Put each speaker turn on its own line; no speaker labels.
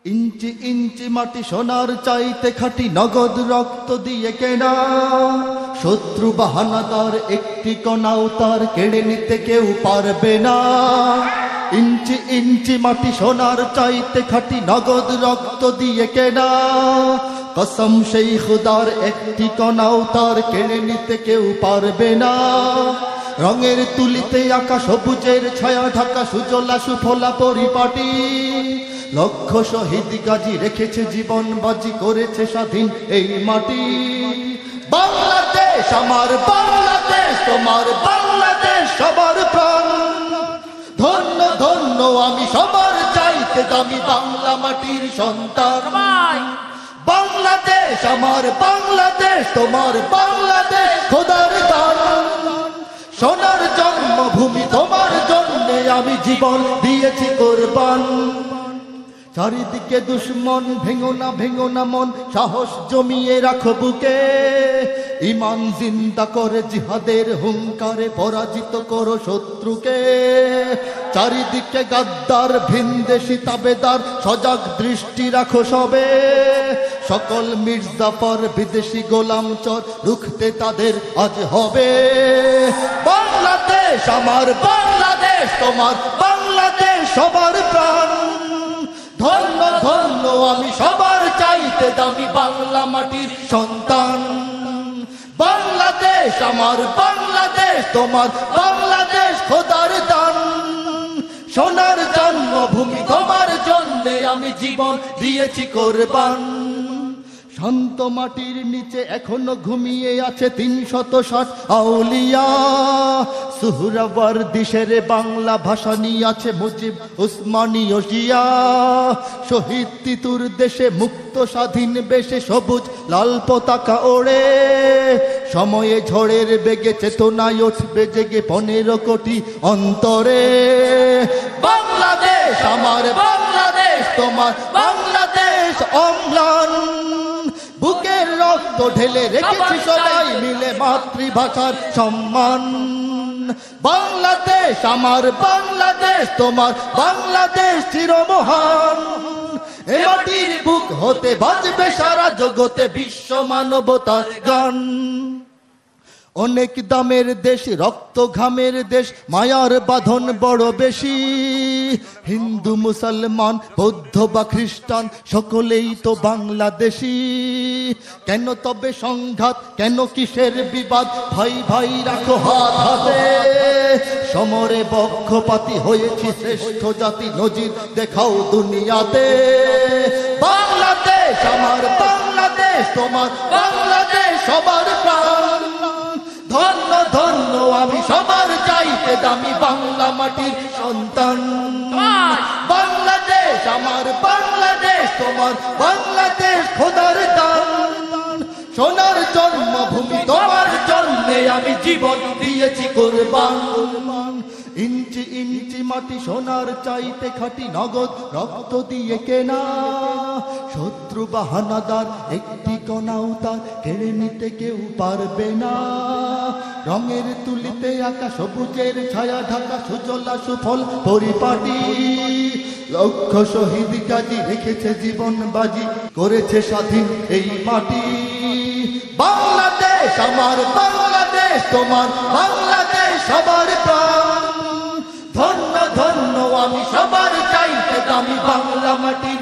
ইঞ্চি ইঞ্চি মাটি সোনার চাইতে খাঁটি নগদ রক্ত দিয়ে কেনা, শত্রু বাহানাদার একটি কণাও তার কেড়ে নিতে কেউ পারবে না। ইঞ্চি ইঞ্চি মাটি সোনার চাইতে খাঁটি নগদ রক্ত দিয়ে কেনা, কসম সেই খুদার একটি কণাও তার কেড়ে নিতে কেউ পারবে না। রঙের তুলিতে আঁকা সবুজের ছায়া ঢাকা সুজলা সুফলা পরিপাটি, লক্ষ শহীদ গাজী রেখেছে জীবন বাজি, করেছে স্বাধীন এই মাটি। বাংলাদেশ আমার বাংলাদেশ, তোমার বাংলাদেশ সবার প্রাণ। ধন্য ধন্য আমি সবার চাইতে দামি বাংলা মাটির সন্তান। বাংলাদেশ আমার বাংলাদেশ, তোমার বাংলাদেশ খোদার দান। সোনার জন্মভূমি তোমার জন্যে আমি জীবন দিয়েছি কোরবান। চারিদিকে দুশ্মন, ভেঙো না মন, সাহস জমিয়ে রাখো বুকে। ইমান জিন্দা করে জিহাদের হুঙ্কারে পরাজিত করো শত্রুকে। চারিদিকে গাদ্দার ভিনদেশি তাবেদার, সজাগ দৃষ্টি রাখো সবে। সকল মির্জাফর বিদেশি গোলাম চর, রুখতে তাদের আজ হবে। বাংলাদেশ আমার বাংলাদেশ, তোমার বাংলাদেশ সবার প্রাণ। ধন্য ধন্য আমি সবার চাইতে দামি বাংলা মাটির সন্তান। বাংলাদেশ আমার বাংলাদেশ, তোমার বাংলাদেশ খোদার দান। সোনার জন্মভূমি তোমার জন্যে আমি জীবন দিয়েছি কোরবান। শান্ত মাটির নিচে এখনো ঘুমিয়ে আছে ৩৬০ আউলিয়া। সুহরাওয়ার্দী বাংলা ভাষা নিয়ে আছে মুজিব উসমানী ওসিয়া। শহীদ তিতুর দেশে মুক্ত স্বাধীন বেশে সবুজ লাল পতাকা ওড়ে। সময়ে ঝড়ের বেগে চেতনায় উঠবে জেগে ১৫ কোটি অন্তরে। বাংলাদেশ আমার বাংলাদেশ, তোমার বাংলাদেশ অম্লান। বুকের রক্ত ঢেলে রেখেছি সবাই মিলে মাতৃভাষার সম্মান। বাংলাদেশ আমার বাংলাদেশ, তোমার বাংলাদেশ চিরমহান। এ মাটির বুক হতে বাজবে সারা জগতে বিশ্ব মানবতার গান। অনেক দামের দেশ, রক্ত ঘামের দেশ, মায়ার বাঁধন বড় বেশি। হিন্দু মুসলমান বৌদ্ধ বা খ্রিস্টান সকলেই তো বাংলাদেশি। কেন তবে সংঘাত, কেন কিসের বিবাদ? ভাই ভাই রাখো হাত হাতে। সমরে পক্ষপাতী হয়েছি শ্রেষ্ঠ জাতি, নজির দেখাও দুনিয়াতে। বাংলাদেশ আমার বাংলাদেশ, তোমার বাংলাদেশ সবার প্রাণ। ধন্য ধন্য আমি সবার চাইতে দামি বাংলা মাটির সন্তান। বাংলাদেশ আমার বাংলাদেশ, তোমার বাংলাদেশ খোদার দান। সোনার জন্মভূমি তোমার জন্যে আমি জীবন দিয়েছি কোরবান। ইঞ্চি ইঞ্চি মাটি সোনার চাইতে খাঁটি নগদ রক্ত দিয়ে কেনা। শত্রু বাহানাদার একটি কণাও তার কেড়ে নিতে কেউ পারবে না। রঙের তুলিতে আঁকা সবুজের ছায়া ঢাকা সুজলা সুফল পরিপাটি, লক্ষ শহীদ গাজী রেখেছে জীবন বাজি, করেছে স্বাধীন এই মাটি। বাংলাদেশ আমার বাংলাদেশ, তোমার বাংলাদেশ সবার প্রাণ। ধন্য ধন্য আমি সবার চাইতে দামি বাংলা মাটির